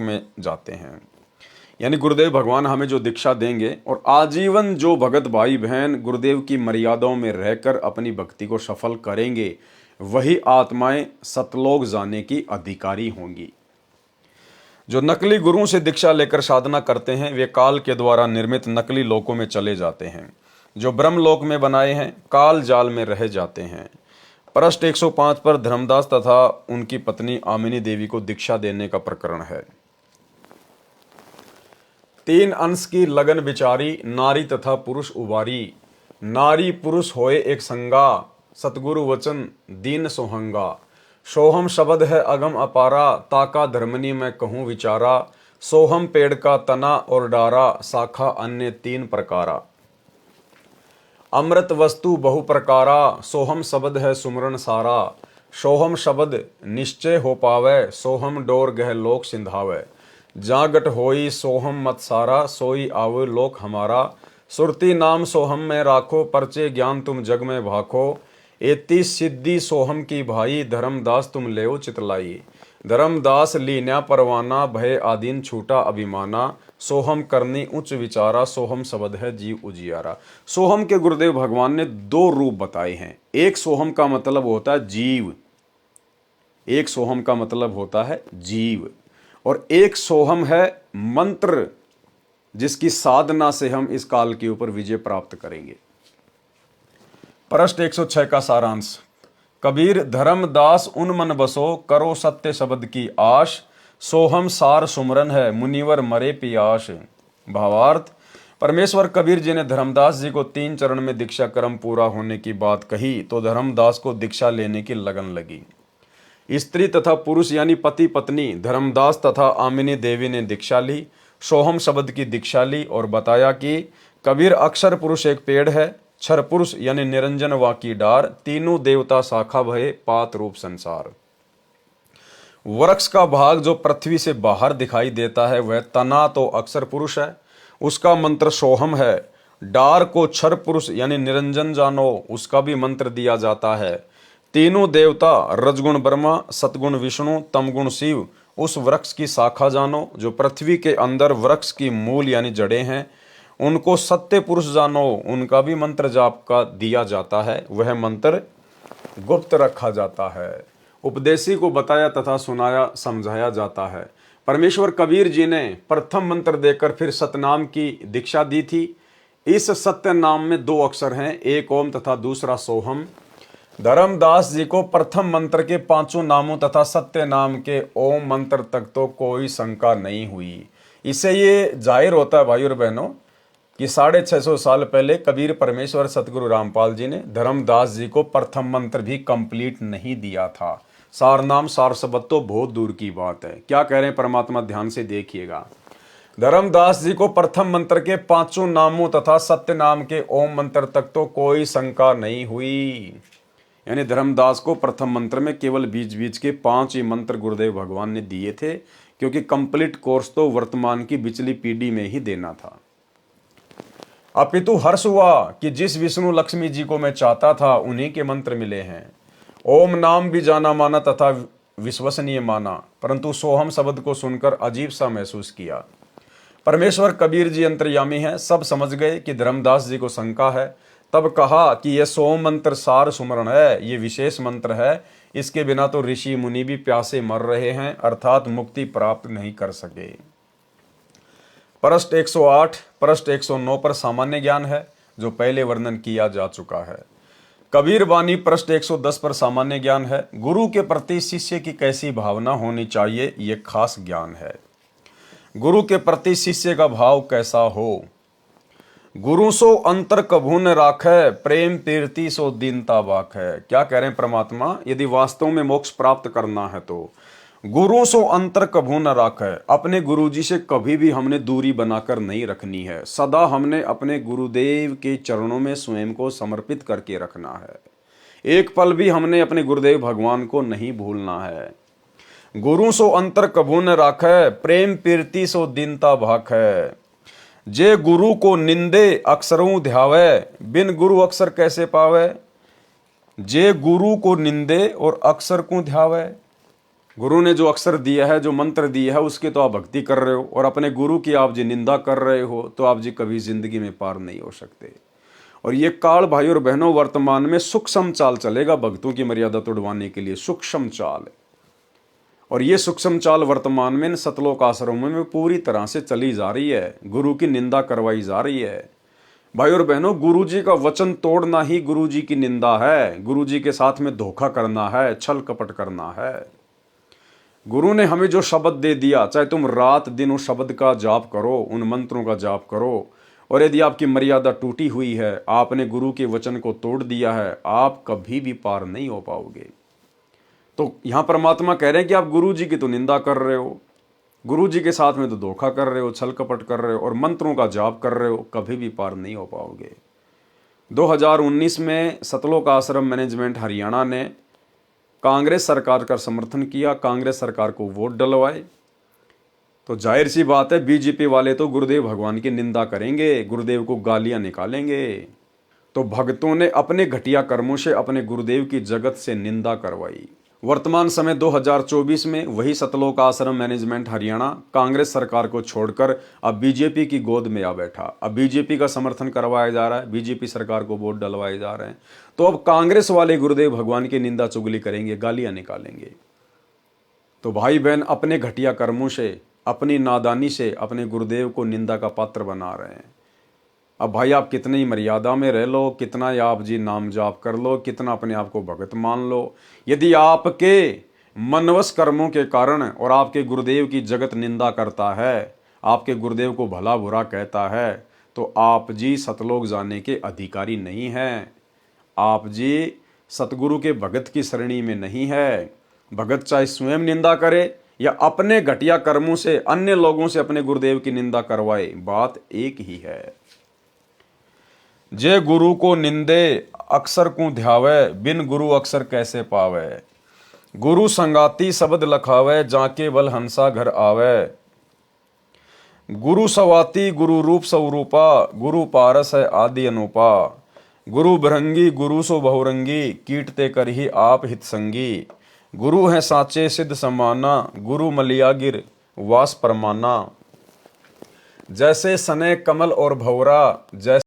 में जाते हैं। यानी गुरुदेव भगवान हमें जो दीक्षा देंगे और आजीवन जो भगत भाई बहन गुरुदेव की मर्यादाओं में रहकर अपनी भक्ति को सफल करेंगे, वही आत्माएं सतलोक जाने की अधिकारी होंगी। जो नकली गुरुओं से दीक्षा लेकर साधना करते हैं, वे काल के द्वारा निर्मित नकली लोकों में चले जाते हैं। जो ब्रह्मलोक में बनाए हैं, काल जाल में रह जाते हैं। पृष्ठ 105 पर धर्मदास तथा उनकी पत्नी आमिनी देवी को दीक्षा देने का प्रकरण है। 3 अंश की लगन बिचारी, नारी तथा पुरुष उबारी। नारी पुरुष होए एक संगा, सतगुरु वचन दीन सोहंगा। सोहम शब्द है अगम अपारा, ताका धर्मनी मैं कहूँ विचारा। सोहम पेड़ का तना और डारा, शाखा अन्य 3 प्रकारा। अमृत वस्तु बहु प्रकारा, सोहम शब्द है सुमरन सारा। सोहम शब्द निश्चय हो पावे, सोहम डोर गह लोक सिंधावे। जागट होई सोहम मत सारा, सोई आव लोक हमारा। सुरती नाम सोहम में राखो, परचे ज्ञान तुम जग में भाखो। एती सिद्धि सोहम की भाई, धर्मदास तुम लेओ चितलाई। धर्मदास लीन्या परवाना, भय आदीन छूटा अभिमाना। सोहम करनी उच्च विचारा, सोहम शब्द है जीव उजियारा। सोहम के गुरुदेव भगवान ने 2 रूप बताए हैं। एक सोहम का मतलब होता है जीव, एक सोहम का मतलब होता है जीव, और एक सोहम है मंत्र, जिसकी साधना से हम इस काल के ऊपर विजय प्राप्त करेंगे। पृष्ठ 106 का सारांश। कबीर धर्मदास उन मन बसो, करो सत्य शब्द की आश। सोहम सार सुमरन है, मुनिवर मरे पियास। भावार्थ, परमेश्वर कबीर जी ने धर्मदास जी को 3 चरण में दीक्षा क्रम पूरा होने की बात कही तो धर्मदास को दीक्षा लेने की लगन लगी। स्त्री तथा पुरुष यानी पति पत्नी धर्मदास तथा आमिनी देवी ने दीक्षा ली, सोहम शब्द की दीक्षा ली और बताया कि कबीर अक्षर पुरुष एक पेड़ है, क्षर पुरुष यानी निरंजन वा की डार, तीनों देवता शाखा भये पात रूप संसार। वृक्ष का भाग जो पृथ्वी से बाहर दिखाई देता है वह तना तो अक्षर पुरुष है, उसका मंत्र सोहम है। डार को क्षर पुरुष यानी निरंजन जानो, उसका भी मंत्र दिया जाता है। तीनों देवता रजगुण ब्रह्मा, सतगुण विष्णु, तमगुण शिव, उस वृक्ष की शाखा जानो जो पृथ्वी के अंदर वृक्ष की मूल यानी जड़ें हैं। उनको सत्य पुरुष जानो, उनका भी मंत्र जाप का दिया जाता है, वह मंत्र गुप्त रखा जाता है, उपदेशी को बताया तथा सुनाया समझाया जाता है। परमेश्वर कबीर जी ने प्रथम मंत्र देकर फिर सतनाम की दीक्षा दी थी। इस सत्य नाम में 2 अक्षर हैं, एक ओम तथा दूसरा सोहम। धर्मदास जी को प्रथम मंत्र के 5 नामों तथा सत्य नाम के ओम मंत्र तक तो कोई शंका नहीं हुई। इससे ये जाहिर होता है भाई और बहनों कि 650 साल पहले कबीर परमेश्वर सतगुरु रामपाल जी ने धर्मदास जी को प्रथम मंत्र भी कंप्लीट नहीं दिया था। सार नाम सार शब्द तो बहुत दूर की बात है। क्या कह रहे हैं परमात्मा, ध्यान से देखिएगा। धर्मदास जी को प्रथम मंत्र के 5 नामों तथा सत्य नाम के ओम मंत्र तक तो कोई शंका नहीं हुई। यानी धर्मदास को प्रथम मंत्र में केवल बीच बीच के 5 ही मंत्र गुरुदेव भगवान ने दिए थे, क्योंकि कंप्लीट कोर्स तो वर्तमान की बिचली पीढ़ी में ही देना था। अपितु हर्ष हुआ कि जिस विष्णु लक्ष्मी जी को मैं चाहता था उन्हीं के मंत्र मिले हैं। ओम नाम भी जाना माना तथा विश्वसनीय माना, परंतु सोहम शब्द को सुनकर अजीब सा महसूस किया। परमेश्वर कबीर जी अंतर्यामी हैं, सब समझ गए कि धर्मदास जी को शंका है। तब कहा कि यह सोम मंत्र सार सुमरण है, ये विशेष मंत्र है, इसके बिना तो ऋषि मुनि भी प्यासे मर रहे हैं, अर्थात मुक्ति प्राप्त नहीं कर सके। पृष्ठ 108 पृष्ठ 109 पर सामान्य ज्ञान है जो पहले वर्णन किया जा चुका है। कबीर वाणी पृष्ठ 110 पर सामान्य ज्ञान है। गुरु के प्रति शिष्य की कैसी भावना होनी चाहिए, यह खास ज्ञान है। गुरु के प्रति शिष्य का भाव कैसा हो। गुरु सो अंतर कभू न राखै, प्रेम तीर्ति सो दीनता बाख है। क्या कह रहे हैं परमात्मा, यदि वास्तव में मोक्ष प्राप्त करना है तो गुरु सो अंतर कभू न राखै, अपने गुरुजी से कभी भी हमने दूरी बनाकर नहीं रखनी है। सदा हमने अपने गुरुदेव के चरणों में स्वयं को समर्पित करके रखना है। एक पल भी हमने अपने गुरुदेव भगवान को नहीं भूलना है। गुरु सो अंतर कभू न राखै, प्रेम पीरती सो दीनता भाख है। जे गुरु को निंदे अक्षरों ध्यावे, बिन गुरु अक्षर कैसे पावे। जे गुरु को निंदे और अक्षर को ध्यावे, गुरु ने जो अक्षर दिया है, जो मंत्र दिया है, उसकी तो आप भक्ति कर रहे हो और अपने गुरु की आप जी निंदा कर रहे हो, तो आप जी कभी जिंदगी में पार नहीं हो सकते। और ये काल भाई और बहनों वर्तमान में सूक्ष्म चाल चलेगा भक्तों की मर्यादा तोड़वाने के लिए, सूक्ष्म चाल। और ये सूक्ष्म चाल वर्तमान में इन सतलोक आश्रमों में पूरी तरह से चली जा रही है, गुरु की निंदा करवाई जा रही है। भाई और बहनों, गुरु जी का वचन तोड़ना ही गुरु जी की निंदा है, गुरु जी के साथ में धोखा करना है, छल कपट करना है। गुरु ने हमें जो शब्द दे दिया, चाहे तुम रात दिन उस शब्द का जाप करो, उन मंत्रों का जाप करो, और यदि आपकी मर्यादा टूटी हुई है, आपने गुरु के वचन को तोड़ दिया है, आप कभी भी पार नहीं हो पाओगे। तो यहां परमात्मा कह रहे हैं कि आप गुरु जी की तो निंदा कर रहे हो, गुरु जी के साथ में तो धोखा कर रहे हो, छल कपट कर रहे हो और मंत्रों का जाप कर रहे हो, कभी भी पार नहीं हो पाओगे। 2019 में सतलोक आश्रम मैनेजमेंट हरियाणा ने कांग्रेस सरकार का समर्थन किया, कांग्रेस सरकार को वोट डलवाए। तो जाहिर सी बात है, बीजेपी वाले तो गुरुदेव भगवान की निंदा करेंगे, गुरुदेव को गालियां निकालेंगे। तो भक्तों ने अपने घटिया कर्मों से अपने गुरुदेव की जगत से निंदा करवाई। वर्तमान समय 2024 में वही सतलोक आश्रम मैनेजमेंट हरियाणा कांग्रेस सरकार को छोड़कर अब बीजेपी की गोद में आ बैठा। अब बीजेपी का समर्थन करवाया जा रहा है, बीजेपी सरकार को वोट डलवाए जा रहे हैं। तो अब कांग्रेस वाले गुरुदेव भगवान की निंदा चुगली करेंगे, गालियां निकालेंगे। तो भाई बहन अपने घटिया कर्मों से, अपनी नादानी से अपने गुरुदेव को निंदा का पात्र बना रहे हैं। अब भाई आप कितनी मर्यादा में रह लो, कितना आप जी नाम जाप कर लो, कितना अपने आप को भगत मान लो, यदि आपके मनवश कर्मों के कारण और आपके गुरुदेव की जगत निंदा करता है, आपके गुरुदेव को भला बुरा कहता है, तो आप जी सतलोक जाने के अधिकारी नहीं हैं। आप जी सतगुरु के भगत की श्रेणी में नहीं है। भगत चाहे स्वयं निंदा करे या अपने घटिया कर्मों से अन्य लोगों से अपने गुरुदेव की निंदा करवाए, बात एक ही है। जे गुरु को निंदे अक्षर को ध्यावे, बिन गुरु अक्षर कैसे पावे। गुरु संगाती शब्द लखावे, जाके बल हंसा घर आवे। गुरु सवाती गुरु रूप स्वरूपा, गुरु पारस है आदि अनुपा। गुरु भृंगी गुरु सो बहुरंगी, कीटते कर ही आप हित संगी। गुरु है साचे सिद्ध समाना, गुरु मलियागिर वास परमाना। जैसे सने कमल और भौरा, जैसे